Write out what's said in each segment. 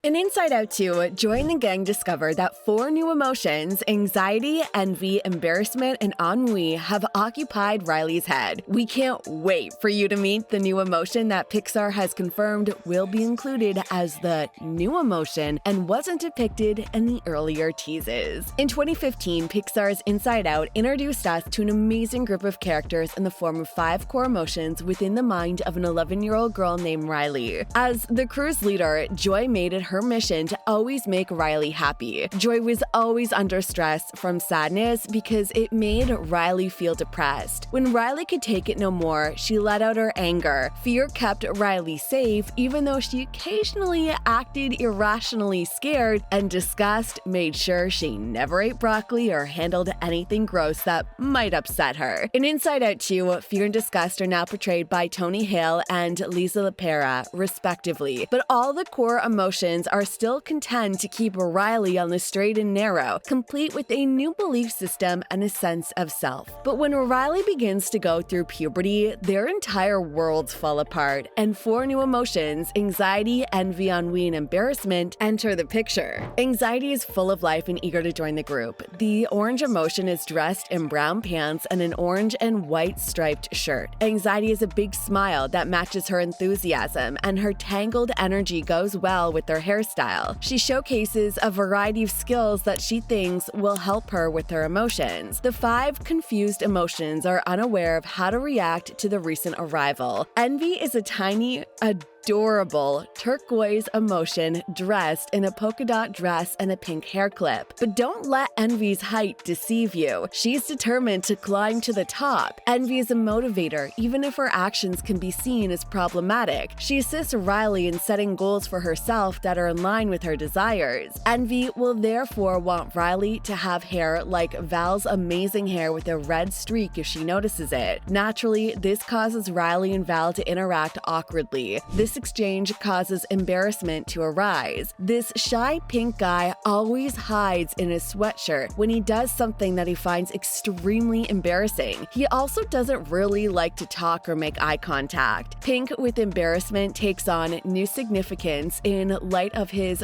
In Inside Out 2, Joy and the gang discover that 4 new emotions, anxiety, envy, embarrassment, and ennui, have occupied Riley's head. We can't wait for you to meet the new emotion that Pixar has confirmed will be included as the new emotion and wasn't depicted in the earlier teases. In 2015, Pixar's Inside Out introduced us to an amazing group of characters in the form of 5 core emotions within the mind of an 11-year-old girl named Riley. As the crew's leader, Joy made it her mission to always make Riley happy. Joy was always under stress from sadness because it made Riley feel depressed. When Riley could take it no more, she let out her anger. Fear kept Riley safe, even though she occasionally acted irrationally scared, and disgust made sure she never ate broccoli or handled anything gross that might upset her. In Inside Out 2, fear and disgust are now portrayed by Tony Hale and Lisa LaPera, respectively, but all the core emotions are still content to keep Riley on the straight and narrow, complete with a new belief system and a sense of self. But when Riley begins to go through puberty, their entire worlds fall apart, and 4 new emotions, anxiety, envy, ennui, and embarrassment, enter the picture. Anxiety is full of life and eager to join the group. The orange emotion is dressed in brown pants and an orange and white striped shirt. Anxiety is a big smile that matches her enthusiasm, and her tangled energy goes well with their hairstyle. She showcases a variety of skills that she thinks will help her with her emotions. The 5 confused emotions are unaware of how to react to the recent arrival. Envy is a tiny, adorable turquoise emotion dressed in a polka dot dress and a pink hair clip. But don't let Envy's height deceive you. She's determined to climb to the top. Envy is a motivator, even if her actions can be seen as problematic. She assists Riley in setting goals for herself that are in line with her desires. Envy will therefore want Riley to have hair like Val's amazing hair with a red streak if she notices it. Naturally, this causes Riley and Val to interact awkwardly. This exchange causes embarrassment to arise. This shy pink guy always hides in his sweatshirt when he does something that he finds extremely embarrassing. He also doesn't really like to talk or make eye contact. Pink with embarrassment takes on new significance in light of his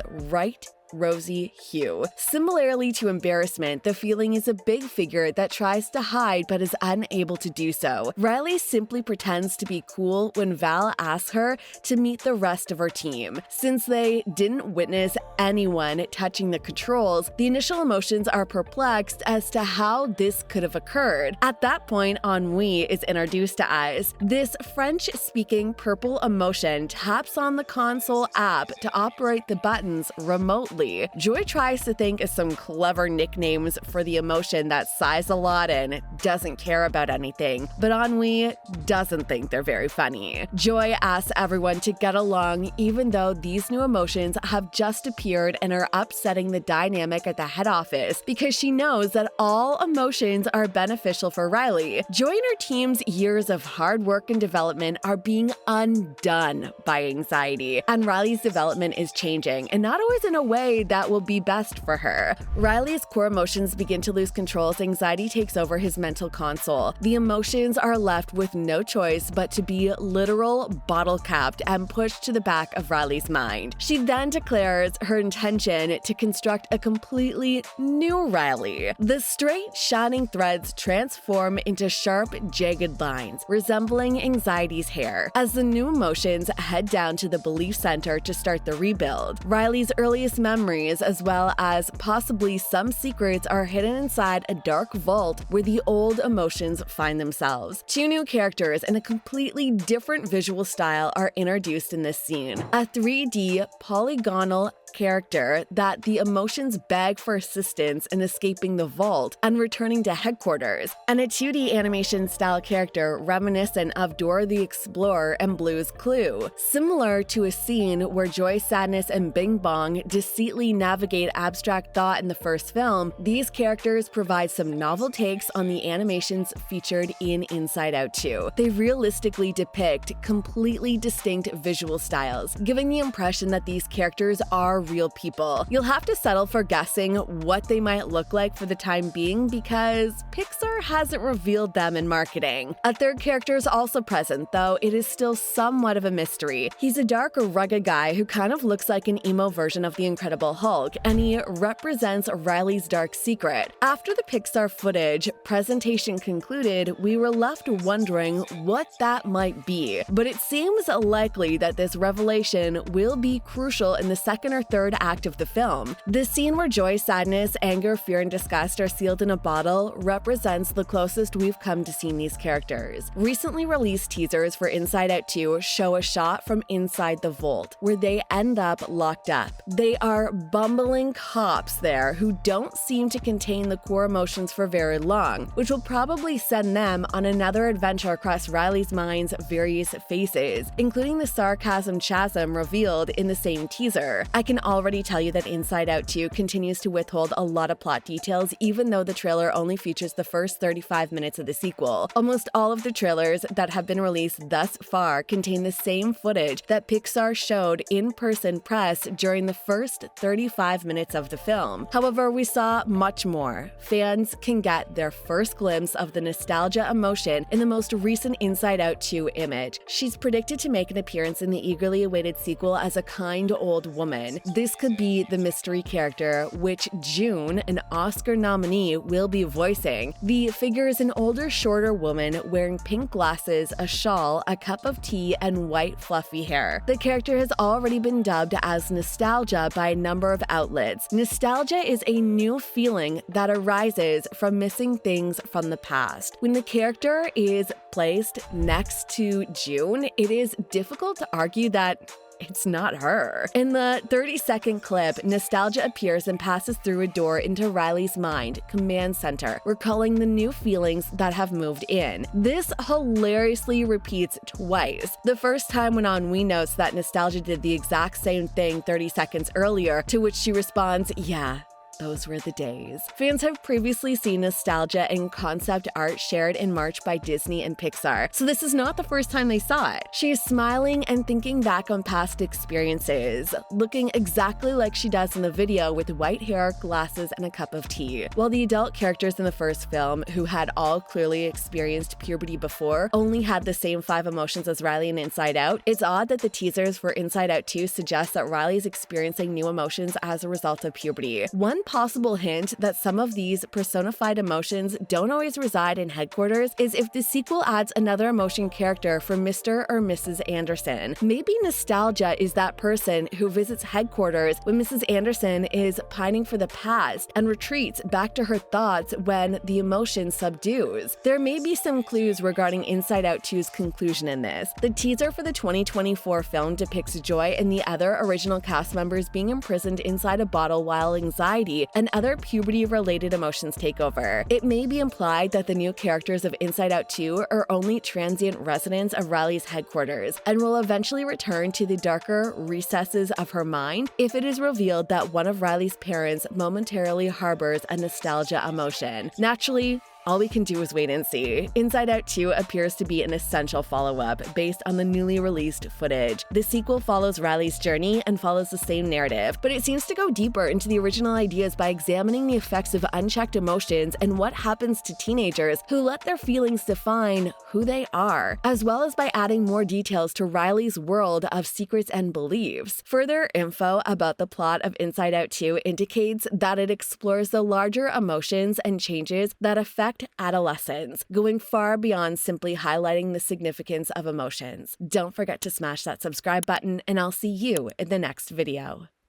rosy hue. Similarly to embarrassment, the feeling is a big figure that tries to hide but is unable to do so. Riley simply pretends to be cool when Val asks her to meet the rest of her team. Since they didn't witness anyone touching the controls, the initial emotions are perplexed as to how this could have occurred. At that point, ennui is introduced to us. This French-speaking purple emotion taps on the console app to operate the buttons remotely. Joy tries to think of some clever nicknames for the emotion that sighs a lot and doesn't care about anything, but ennui doesn't think they're very funny. Joy asks everyone to get along even though these new emotions have just appeared and are upsetting the dynamic at the head office because she knows that all emotions are beneficial for Riley. Joy and her team's years of hard work and development are being undone by anxiety, and Riley's development is changing, and not always in a way that will be best for her. Riley's core emotions begin to lose control as anxiety takes over his mental console. The emotions are left with no choice but to be literal bottle-capped and pushed to the back of Riley's mind. She then declares her intention to construct a completely new Riley. The straight, shining threads transform into sharp, jagged lines, resembling anxiety's hair, as the new emotions head down to the belief center to start the rebuild. Riley's earliest memories, as well as possibly some secrets, are hidden inside a dark vault where the old emotions find themselves. 2 new characters and a completely different visual style are introduced in this scene. A 3D polygonal character that the emotions beg for assistance in escaping the vault and returning to headquarters, and a 2D animation-style character reminiscent of Dora the Explorer and Blue's Clue, similar to a scene where Joy, Sadness, and Bing Bong deceive completely navigate abstract thought in the first film, these characters provide some novel takes on the animations featured in Inside Out 2. They realistically depict completely distinct visual styles, giving the impression that these characters are real people. You'll have to settle for guessing what they might look like for the time being because Pixar hasn't revealed them in marketing. A third character is also present, though it is still somewhat of a mystery. He's a dark, rugged guy who kind of looks like an emo version of the Incredible Hulk, and he represents Riley's dark secret. After the Pixar footage presentation concluded, we were left wondering what that might be, but it seems likely that this revelation will be crucial in the second or third act of the film. The scene where joy, sadness, anger, fear, and disgust are sealed in a bottle represents the closest we've come to seeing these characters. Recently released teasers for Inside Out 2 show a shot from inside the vault, where they end up locked up. They are bumbling cops there who don't seem to contain the core emotions for very long, which will probably send them on another adventure across Riley's mind's various faces, including the sarcasm chasm revealed in the same teaser. I can already tell you that Inside Out 2 continues to withhold a lot of plot details, even though the trailer only features the first 35 minutes of the sequel. Almost all of the trailers that have been released thus far contain the same footage that Pixar showed in-person press during the first 35 minutes of the film. However, we saw much more. Fans can get their first glimpse of the nostalgia emotion in the most recent Inside Out 2 image. She's predicted to make an appearance in the eagerly awaited sequel as a kind old woman. This could be the mystery character, which June, an Oscar nominee, will be voicing. The figure is an older, shorter woman wearing pink glasses, a shawl, a cup of tea, and white fluffy hair. The character has already been dubbed as Nostalgia by a number of outlets. Nostalgia is a new feeling that arises from missing things from the past. When the character is placed next to June, it is difficult to argue that it's not her. In the 30-second clip, Nostalgia appears and passes through a door into Riley's mind, command center, recalling the new feelings that have moved in. This hilariously repeats twice. The first time when Ennui notes that Nostalgia did the exact same thing 30 seconds earlier, to which she responds, "Yeah, those were the days." Fans have previously seen Nostalgia in concept art shared in March by Disney and Pixar, so this is not the first time they saw it. She is smiling and thinking back on past experiences, looking exactly like she does in the video with white hair, glasses, and a cup of tea. While the adult characters in the first film, who had all clearly experienced puberty before, only had the same 5 emotions as Riley in Inside Out, it's odd that the teasers for Inside Out 2 suggest that Riley's experiencing new emotions as a result of puberty. One possible hint that some of these personified emotions don't always reside in headquarters is if the sequel adds another emotion character for Mr. or Mrs. Anderson. Maybe Nostalgia is that person who visits headquarters when Mrs. Anderson is pining for the past and retreats back to her thoughts when the emotion subdues. There may be some clues regarding Inside Out 2's conclusion in this. The teaser for the 2024 film depicts Joy and the other original cast members being imprisoned inside a bottle while anxiety and other puberty-related emotions take over. It may be implied that the new characters of Inside Out 2 are only transient residents of Riley's headquarters and will eventually return to the darker recesses of her mind if it is revealed that one of Riley's parents momentarily harbors a nostalgia emotion. Naturally, all we can do is wait and see. Inside Out 2 appears to be an essential follow-up based on the newly released footage. The sequel follows Riley's journey and follows the same narrative, but it seems to go deeper into the original ideas by examining the effects of unchecked emotions and what happens to teenagers who let their feelings define who they are, as well as by adding more details to Riley's world of secrets and beliefs. Further info about the plot of Inside Out 2 indicates that it explores the larger emotions and changes that affect adolescence, going far beyond simply highlighting the significance of emotions. Don't forget to smash that subscribe button, and I'll see you in the next video.